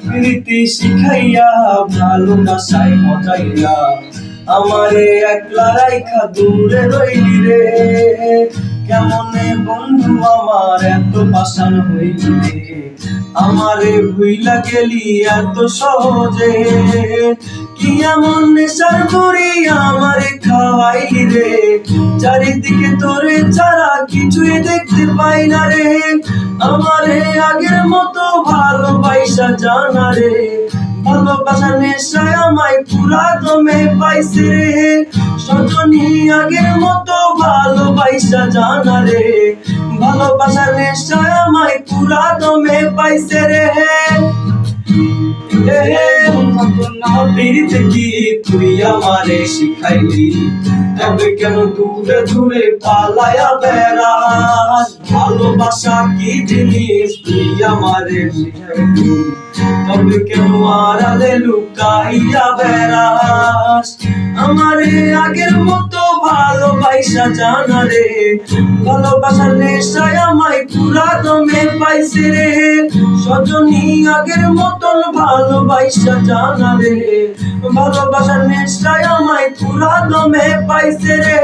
প্রীতি শিখাইয়া ভালোবাসায় মজাইয়া আমারে একলা রাইখা দূরে রইলি রে। কেমনে বন্ধু আমার এত পাষাণ হইলি রে, আমারে ভুইলা গেলি এত সহজে। কি এমন নেশার করি আমারে খাওয়াইলি রে, চারিদিকে তোরে ছাড়া কিছুই দেখতে পাই না রে। আমারে আগের মতো ভালোবাসা জানা রে, ভালোবাসা নেশায় আমায় পুরা দমে পাইছে রে। সজনী আগের মতো ভালোবাসা জানা রে, ভালোবাসা নেশায় আমায় পুরা দমে পাইছে রে। প্রীতি কি তুই আমারে শিখাইলি, তবে কেন দূরে দূরে পালায়া বেড়াস? ভালোবাসা কি জিনিস তুই আমারে শিখাইলি, তবে কেন আড়ালে লুকাইয়া বেড়াস? আমারে আগের মতো ভালোবাসা জানা রে, ভালোবাসার নেশায় আমায় পুরা দমে পাইছে রে। সজনী আগের মতন ভালোবাসা জানা রে, ভালোবাসার নেশায় আমায় পুরা দমে পাইছে রে।